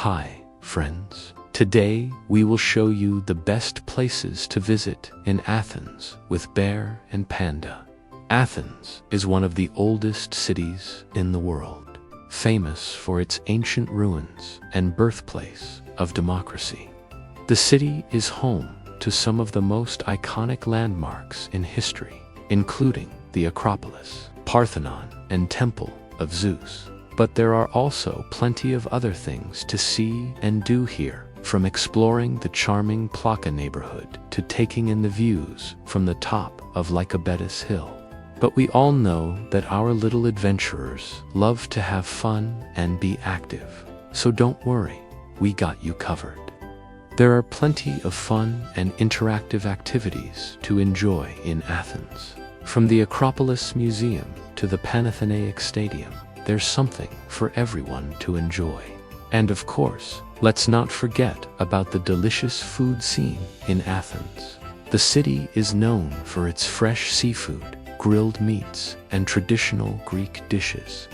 Hi, friends. Today we will show you the best places to visit in Athens with Bear and Panda. Athens is one of the oldest cities in the world, famous for its ancient ruins and birthplace of democracy. The city is home to some of the most iconic landmarks in history, including the Acropolis, Parthenon, and Temple of Zeus. But there are also plenty of other things to see and do here, from exploring the charming Plaka neighborhood to taking in the views from the top of Acropolis Hill. But we all know that our little adventurers love to have fun and be active, so don't worry, we got you covered. There are plenty of fun and interactive activities to enjoy in Athens. From the Acropolis Museum to the Panathenaic Stadium, there's something for everyone to enjoy. And of course, let's not forget about the delicious food scene in Athens. The city is known for its fresh seafood, grilled meats, and traditional Greek dishes.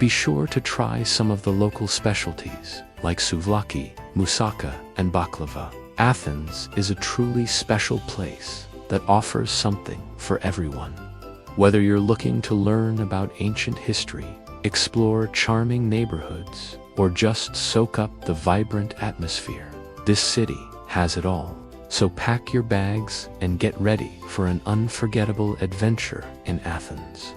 Be sure to try some of the local specialties like souvlaki, moussaka, and baklava. Athens is a truly special place that offers something for everyone. Whether you're looking to learn about ancient history, explore charming neighborhoods, or just soak up the vibrant atmosphere, this city has it all. So pack your bags and get ready for an unforgettable adventure in Athens.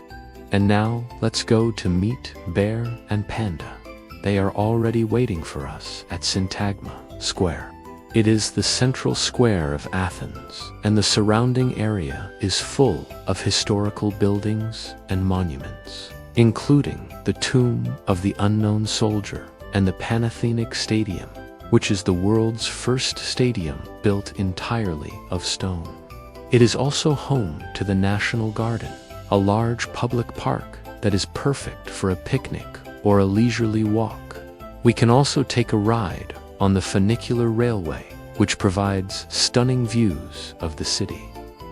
And now let's go to meet Bear and Panda. They are already waiting for us at Syntagma Square. It is the central square of Athens, and the surrounding area is full of historical buildings and monuments, including the tomb of the unknown soldier and the Panathenaic Stadium, which is the world's first stadium built entirely of stone. It is also home to the National Garden, a large public park that is perfect for a picnic or a leisurely walk. We can also take a ride on the funicular railway, which provides stunning views of the city.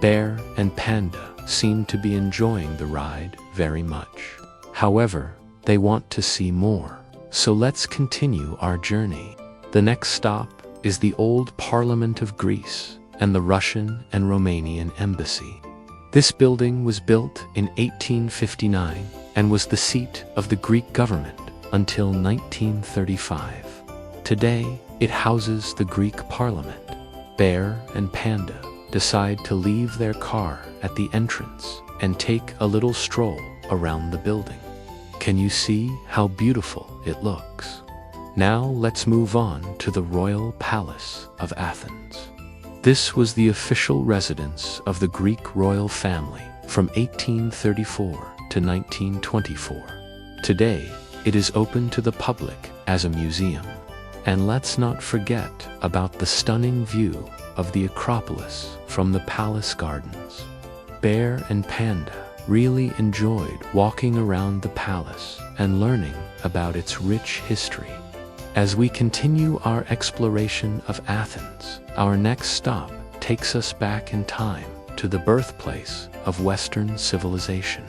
Bear and Panda seem to be enjoying the ride very much. However, they want to see more. So let's continue our journey. The next stop is the old Parliament of Greece and the Russian and Romanian embassy. This building was built in 1859 and was the seat of the Greek government until 1935. Today, it houses the Greek Parliament. Bear and Panda decide to leave their car at the entrance and take a little stroll around the building. Can you see how beautiful it looks? Now let's move on to the Royal Palace of Athens. This was the official residence of the Greek royal family from 1834 to 1924. Today, it is open to the public as a museum. And let's not forget about the stunning view of the Acropolis from the palace gardens. Bear and Panda really enjoyed walking around the palace and learning about its rich history. As we continue our exploration of Athens, our next stop takes us back in time to the birthplace of Western civilization.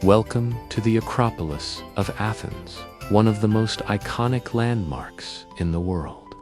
Welcome to the Acropolis of Athens, one of the most iconic landmarks in the world.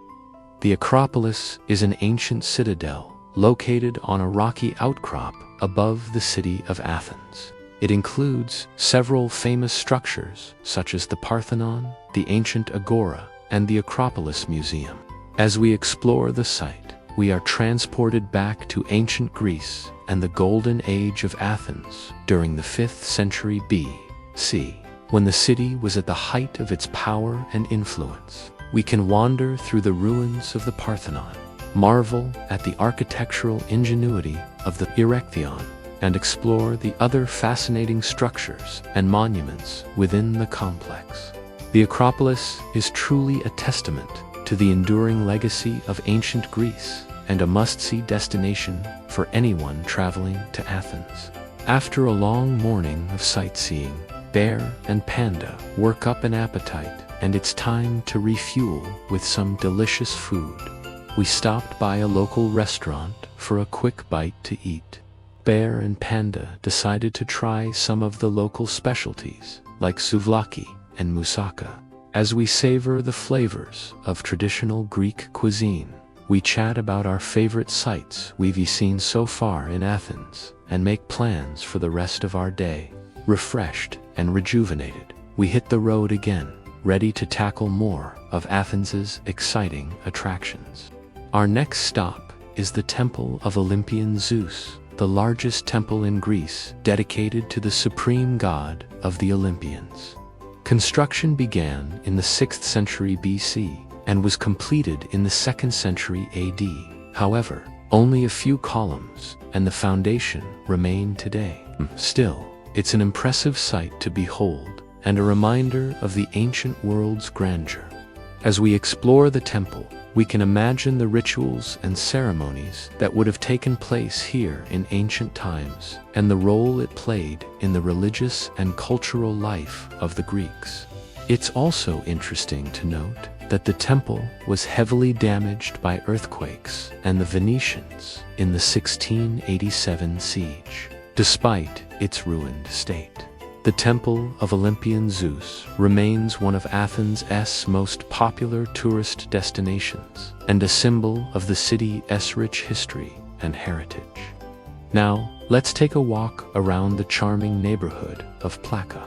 The Acropolis is an ancient citadel located on a rocky outcrop above the city of Athens. It includes several famous structures such as the Parthenon, the ancient Agora, and the Acropolis Museum. As we explore the site, we are transported back to ancient Greece and the golden age of Athens during the 5th century B.C., when the city was at the height of its power and influence. We can wander through the ruins of the Parthenon, marvel at the architectural ingenuity of the Erechtheion, and explore the other fascinating structures and monuments within the complex. The Acropolis is truly a testament to the enduring legacy of ancient Greece and a must-see destination for anyone traveling to Athens. After a long morning of sightseeing, Bear and Panda work up an appetite, and it's time to refuel with some delicious food. We stopped by a local restaurant for a quick bite to eat. Bear and Panda decided to try some of the local specialties like souvlaki and moussaka. As we savor the flavors of traditional Greek cuisine, we chat about our favorite sights we've seen so far in Athens and make plans for the rest of our day. Refreshed and rejuvenated, we hit the road again, ready to tackle more of Athens's exciting attractions. Our next stop is the Temple of Olympian Zeus, the largest temple in Greece dedicated to the supreme god of the Olympians. Construction began in the 6th century BC and was completed in the 2nd century AD. However, only a few columns and the foundation remain today. Still, it's an impressive sight to behold and a reminder of the ancient world's grandeur. As we explore the temple, we can imagine the rituals and ceremonies that would have taken place here in ancient times and the role it played in the religious and cultural life of the Greeks. It's also interesting to note that the temple was heavily damaged by earthquakes and the Venetians in the 1687 siege. Despite its ruined state, the Temple of Olympian Zeus remains one of Athens' most popular tourist destinations and a symbol of the city's rich history and heritage. Now, let's take a walk around the charming neighborhood of Plaka.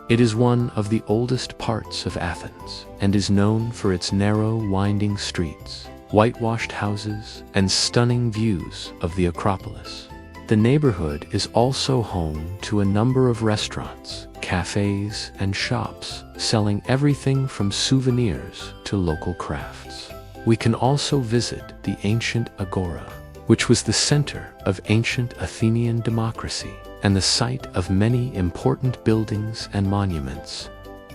It is one of the oldest parts of Athens and is known for its narrow, winding streets, whitewashed houses, and stunning views of the Acropolis. The neighborhood is also home to a number of restaurants, cafes, and shops selling everything from souvenirs to local crafts. We can also visit the ancient Agora, which was the center of ancient Athenian democracy and the site of many important buildings and monuments.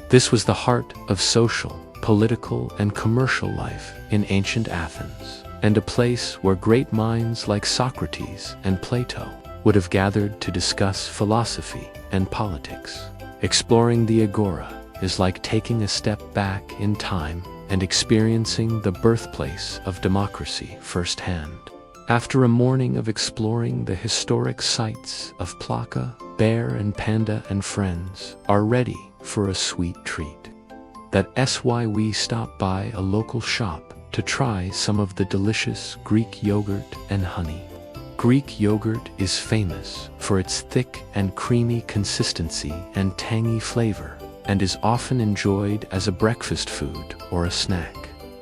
This was the heart of social, political, and commercial life in ancient Athens, and a place where great minds like Socrates and Plato would have gathered to discuss philosophy and politics. Exploring the Agora is like taking a step back in time and experiencing the birthplace of democracy firsthand. After a morning of exploring the historic sites of Plaka, Bear and Panda and friends are ready for a sweet treat. That's why we stop by a local shop to try some of the delicious Greek yogurt and honey. Greek yogurt is famous for its thick and creamy consistency and tangy flavor, and is often enjoyed as a breakfast food or a snack.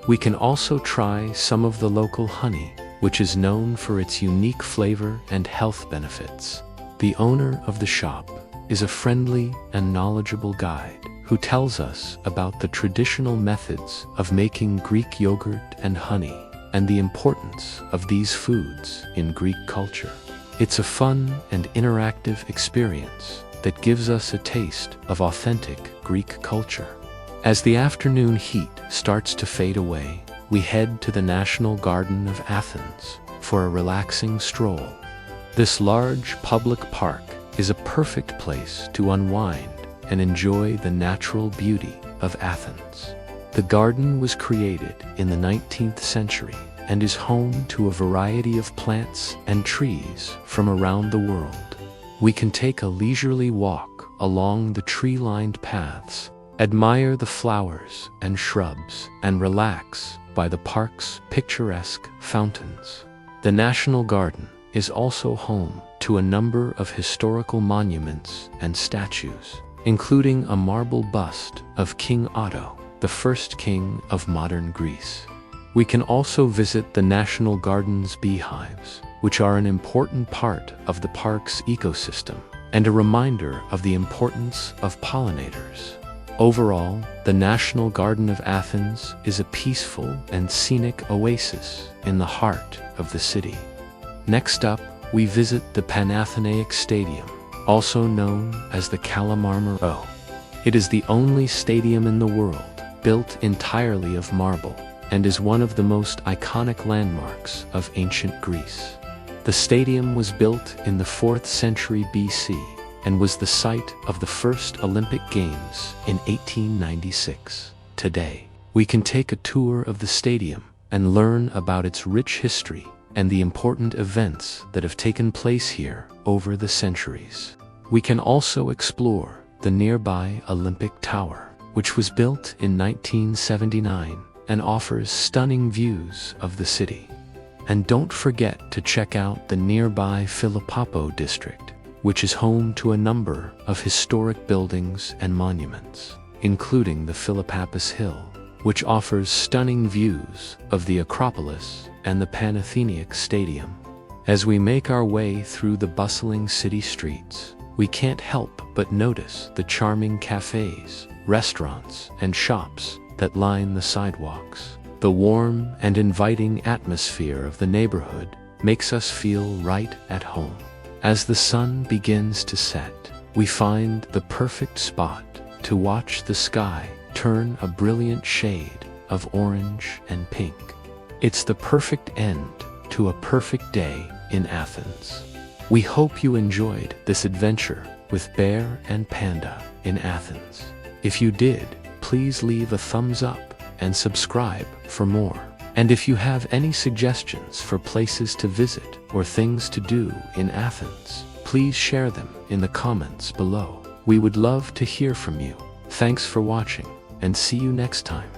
We can also try some of the local honey, which is known for its unique flavor and health benefits. The owner of the shop is a friendly and knowledgeable guide who tells us about the traditional methods of making Greek yogurt and honey and the importance of these foods in Greek culture. It's a fun and interactive experience that gives us a taste of authentic Greek culture. As the afternoon heat starts to fade away, we head to the National Garden of Athens for a relaxing stroll. This large public park is a perfect place to unwind and enjoy the natural beauty of Athens. The garden was created in the 19th century and is home to a variety of plants and trees from around the world. We can take a leisurely walk along the tree-lined paths, admire the flowers and shrubs, and relax by the park's picturesque fountains. The National Garden is also home to a number of historical monuments and statues, including a marble bust of King Otto, the first king of modern Greece. We can also visit the National Garden's beehives, which are an important part of the park's ecosystem and a reminder of the importance of pollinators. Overall, the National Garden of Athens is a peaceful and scenic oasis in the heart of the city. Next up, we visit the Panathenaic Stadium, also known as the Kalamarmaro. It is the only stadium in the world built entirely of marble and is one of the most iconic landmarks of ancient Greece. The stadium was built in the 4th century BC and was the site of the first Olympic Games in 1896. Today, we can take a tour of the stadium and learn about its rich history and the important events that have taken place here over the centuries. We can also explore the nearby Olympic Tower, which was built in 1979 and offers stunning views of the city. And don't forget to check out the nearby Philippapo district, which is home to a number of historic buildings and monuments, including the Philippapos Hill, which offers stunning views of the Acropolis and the Panathenaic Stadium. As we make our way through the bustling city streets, we can't help but notice the charming cafes, restaurants, and shops that line the sidewalks. The warm and inviting atmosphere of the neighborhood makes us feel right at home. As the sun begins to set, we find the perfect spot to watch the sky turn a brilliant shade of orange and pink. It's the perfect end to a perfect day in Athens. We hope you enjoyed this adventure with Bear and Panda in Athens. If you did, please leave a thumbs up and subscribe for more. And if you have any suggestions for places to visit or things to do in Athens, please share them in the comments below. We would love to hear from you. Thanks for watching, and see you next time.